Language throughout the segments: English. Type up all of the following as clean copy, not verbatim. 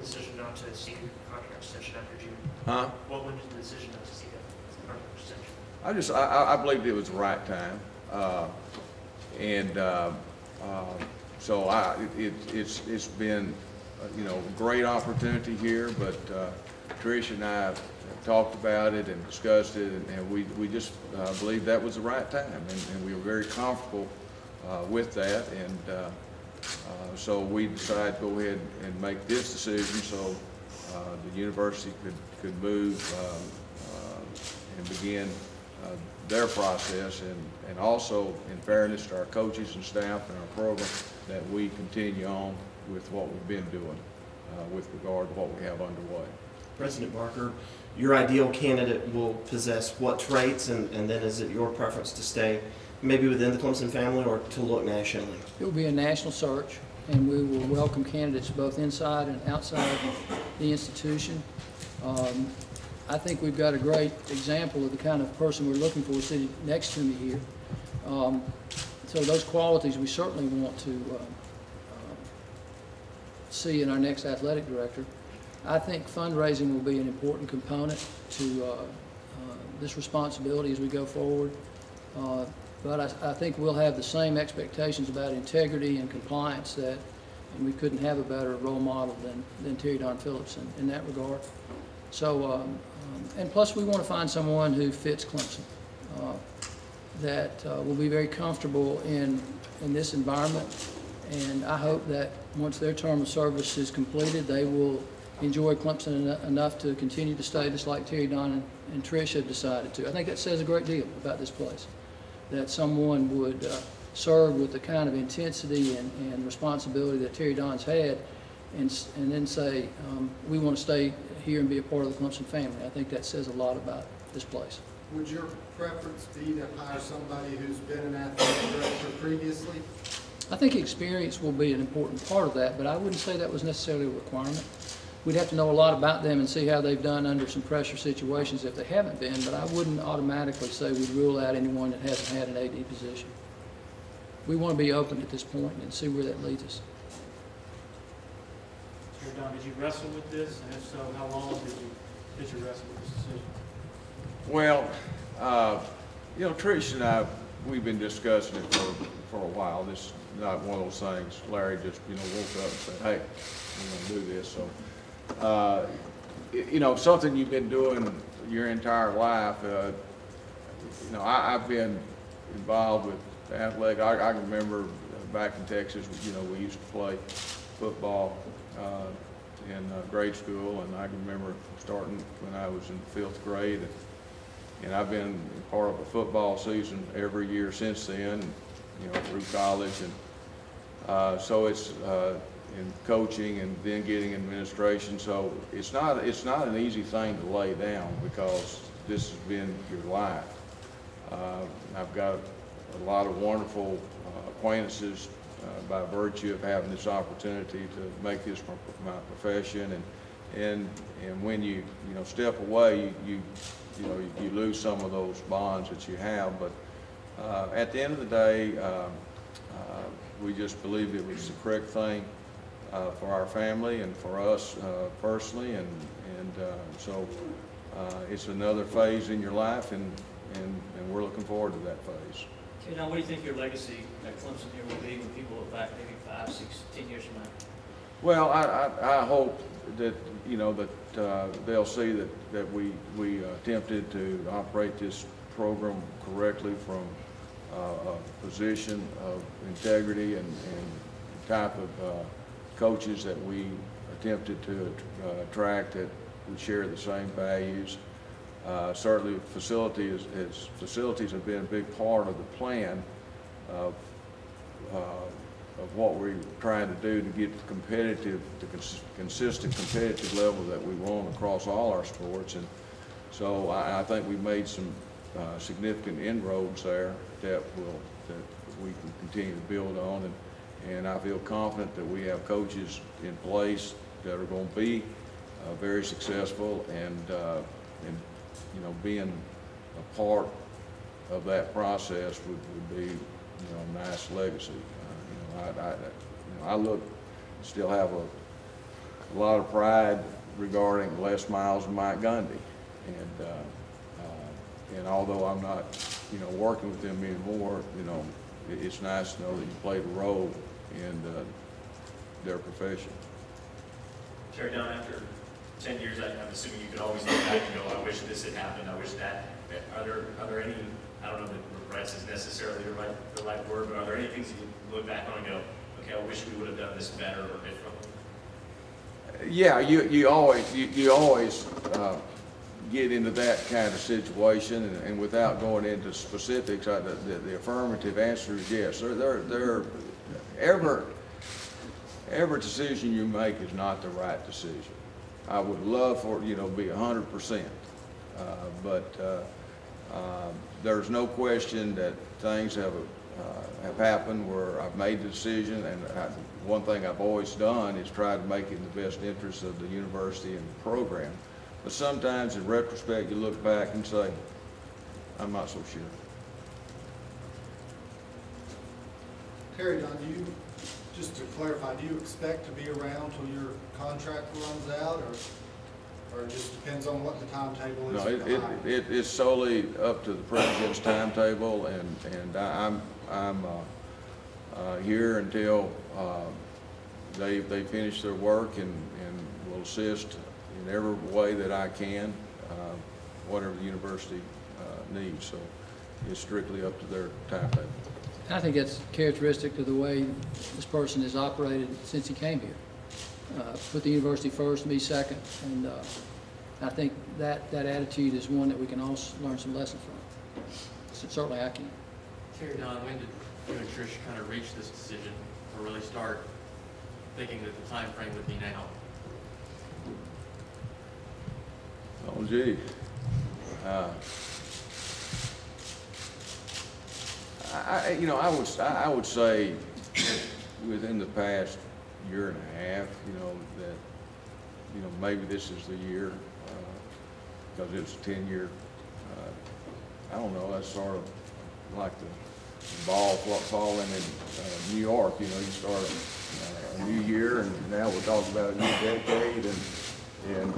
decision not to seek a contract extension after June? Huh? What went into the decision not to seek a contract extension? I believed it was the right time, so it's been a great opportunity here. But Trish and I talked about it and discussed it, and we just believed that was the right time, and we were very comfortable with that, and so we decided to go ahead and make this decision so the university could move and begin their process, and also, in fairness to our coaches and staff and our program, that we continue on with what we've been doing with regard to what we have underway. President Barker, your ideal candidate will possess what traits, and then is it your preference to stay maybe within the Clemson family or to look nationally? It will be a national search, and we will welcome candidates both inside and outside the institution. I think we've got a great example of the kind of person we're looking for sitting next to me here. So those qualities we certainly want to see in our next athletic director. I think fundraising will be an important component to this responsibility as we go forward. But I think we'll have the same expectations about integrity and compliance and we couldn't have a better role model than Terry Don Phillips in that regard. So, and plus we want to find someone who fits Clemson, that will be very comfortable in this environment. And I hope that once their term of service is completed, they will enjoy Clemson enough to continue to stay, just like Terry Don and Trish have decided to. I think that says a great deal about this place, that someone would serve with the kind of intensity and responsibility that Terry Don's had, and then say, we want to stay here and be a part of the Clemson family. I think that says a lot about this place. Would your preference be to hire somebody who's been an athletic director previously? I think experience will be an important part of that, but I wouldn't say that was necessarily a requirement. We'd have to know a lot about them and see how they've done under some pressure situations if they haven't been, but I wouldn't automatically say we'd rule out anyone that hasn't had an AD position. We want to be open at this point and see where that leads us. Mr. Don, did you wrestle with this? And if so, how long did you wrestle with this decision? Well, Trish and I, we've been discussing it for a while. This is not one of those things Larry just, woke up and said, hey, we're going to do this. So, something you've been doing your entire life, I've been involved with athletic. I can remember back in Texas, we used to play football in grade school, and I can remember starting when I was in the 5th grade, and I've been part of a football season every year since then, through college, and so it's in coaching and then getting administration. So it's not an easy thing to lay down because this has been your life. I've got a lot of wonderful acquaintances by virtue of having this opportunity to make this my profession, and when you step away, you lose some of those bonds that you have. But at the end of the day, we just believed it was the correct thing for our family and for us personally, and so it's another phase in your life, and we're looking forward to that phase. Okay, now what do you think your legacy at Clemson here will be when people look back maybe 5, 6, 10 years from now? Well, I hope that they'll see that we attempted to operate this program correctly from a position of integrity and type of coaches that we attempted to attract, that we share the same values. Certainly facilities have been a big part of the plan of what we're trying to do to get the consistent competitive level that we want across all our sports. And so I think we've made some significant inroads there that we can continue to build on, and I feel confident that we have coaches in place that are going to be very successful, and being a part of that process would be a nice legacy. I still have a lot of pride regarding Les Miles and Mike Gundy. And although I'm not, you know, working with them anymore, you know, it's nice to know that you played a role in their profession. Terry, Don, after 10 years, I'm assuming you could always look back and go, I wish this had happened, I wish that. Are there any, I don't know that regrets is necessarily the right word, but are there any things you look back on and go, okay, I wish we would have done this better or differently? Yeah, you always get into that kind of situation, and without going into specifics, the affirmative answer is yes. Every decision you make is not the right decision. I would love for it, you know, be 100%, but there's no question that things have happened where I've made the decision, and one thing I've always done is try to make it in the best interest of the university and the program. But sometimes, in retrospect, you look back and say, I'm not so sure. Terry, Don, just to clarify, do you expect to be around till your contract runs out, or it just depends on what the timetable is? No, it's solely up to the president's timetable, and I'm here until they finish their work, and will assist in every way that I can, whatever the university needs. So it's strictly up to their timetable. I think that's characteristic of the way this person has operated since he came here. Put the university first, me second, and I think that attitude is one that we can all learn some lessons from. So certainly I can. Terry, Don, when did you and Trish kind of reach this decision, or really start thinking that the time frame would be now? Oh, gee. I would say within the past year and a half, you know, that, you know, maybe this is the year, because it's a 10-year, I don't know, that's sort of like the ball falling in New York, you know, you start a new year, and now we're talking about a new decade, and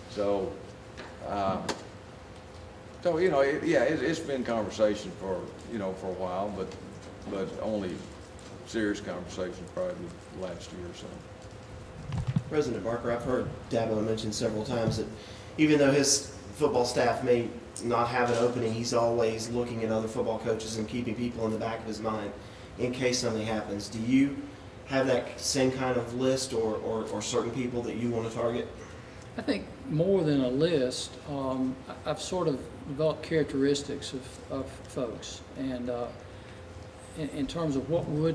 so you know, it's been conversation for, you know, for a while, but only serious conversation probably the last year or so. President Barker, I've heard Dabo mention several times that even though his football staff may not have an opening, he's always looking at other football coaches and keeping people in the back of his mind in case something happens. Do you have that same kind of list or certain people that you want to target? I think more than a list, I've sort of developed characteristics of folks, and in terms of what were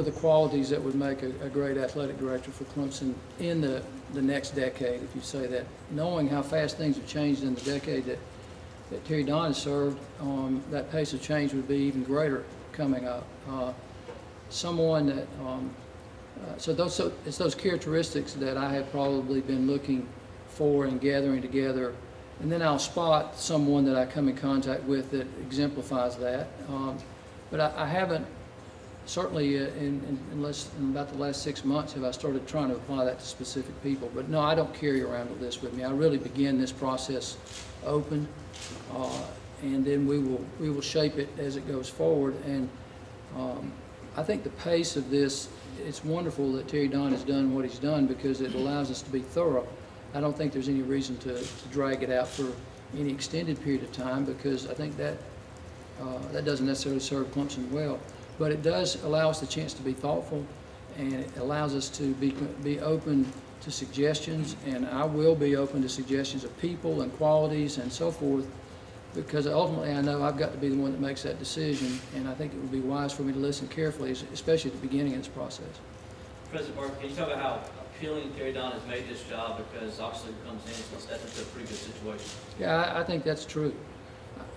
the qualities that would make a great athletic director for Clemson in the next decade, if you say that. Knowing how fast things have changed in the decade that Terry Don has served, that pace of change would be even greater coming up. Someone that so it's those characteristics that I have probably been looking for and gathering together, and then I'll spot someone that I come in contact with that exemplifies that. But I haven't, certainly in about the last 6 months, have I started trying to apply that to specific people. But no, I don't carry around a list with me. I really begin this process open, and then we will shape it as it goes forward. And I think the pace of this, it's wonderful that Terry Don has done what he's done, because it allows us to be thorough. I don't think there's any reason to drag it out for any extended period of time, because I think that doesn't necessarily serve Clemson well. But it does allow us the chance to be thoughtful, and it allows us to be open to suggestions, and I will be open to suggestions of people and qualities and so forth, because ultimately I know I've got to be the one that makes that decision, and I think it would be wise for me to listen carefully, especially at the beginning of this process. President Barker, can you talk about how appealing Terry Don has made this job, because obviously it comes in and steps into a pretty good situation? Yeah, I think that's true.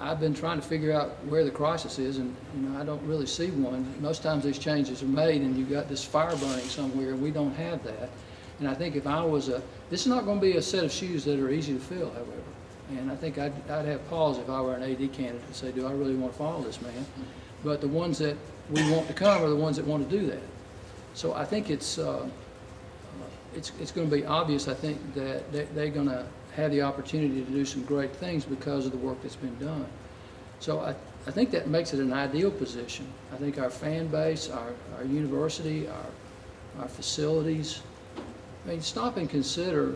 I've been trying to figure out where the crisis is, and I don't really see one. Most times these changes are made and you've got this fire burning somewhere, and we don't have that. And I think if I was this is not going to be a set of shoes that are easy to fill, however. And I think I'd have pause if I were an AD candidate to say, do I really want to follow this man? But the ones that we want to come are the ones that want to do that. So I think it's it's going to be obvious, I think, that they're going to have the opportunity to do some great things because of the work that's been done. So I think that makes it an ideal position. I think our fan base, our university, our facilities, I mean, stop and consider,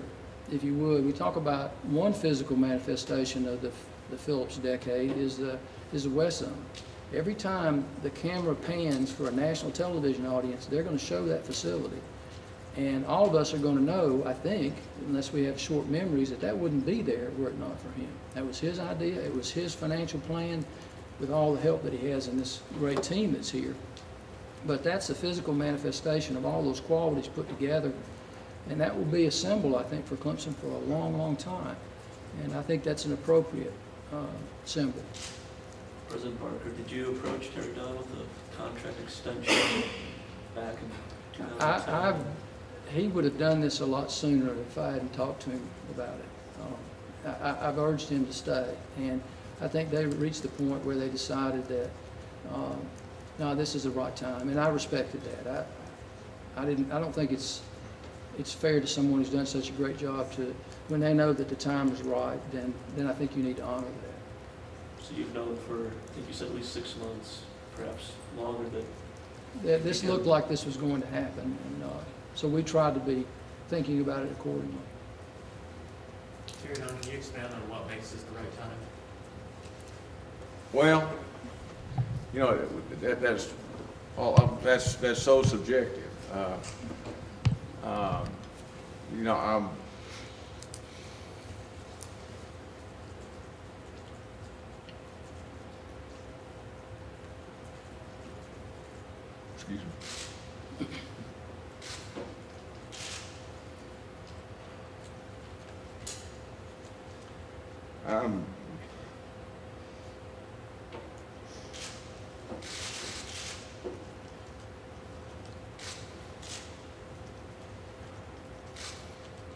if you would, we talk about one physical manifestation of the Phillips decade is the West Zone. Every time the camera pans for a national television audience, they're going to show that facility. And all of us are going to know, I think, unless we have short memories, that that wouldn't be there were it not for him. That was his idea. It was his financial plan with all the help that he has in this great team that's here. But that's a physical manifestation of all those qualities put together. And that will be a symbol, I think, for Clemson for a long, long time. And I think that's an appropriate symbol. President Barker, did you approach Terry Dunn with a contract extension back in 2010? He would have done this a lot sooner if I hadn't talked to him about it. I've urged him to stay, and I think they reached the point where they decided that, no, this is the right time, and I respected that. I don't think it's fair to someone who's done such a great job to, when they know that the time is right, then I think you need to honor that. So you've known for, I think you said at least 6 months, perhaps longer, that this looked like this was going to happen, and so we tried to be thinking about it accordingly. Terry Dunn, can you expand on what makes this the right time? Well, you know, that's so subjective. You know, excuse me.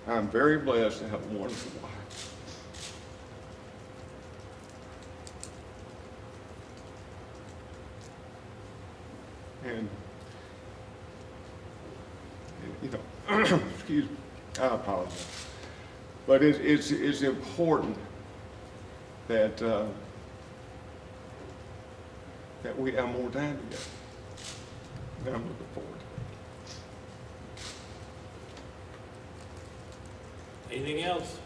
I'm very blessed to have a wonderful wife. And you know, excuse me, I apologize. But it's important that that we have more time together. And I'm looking forward to it. Anything else?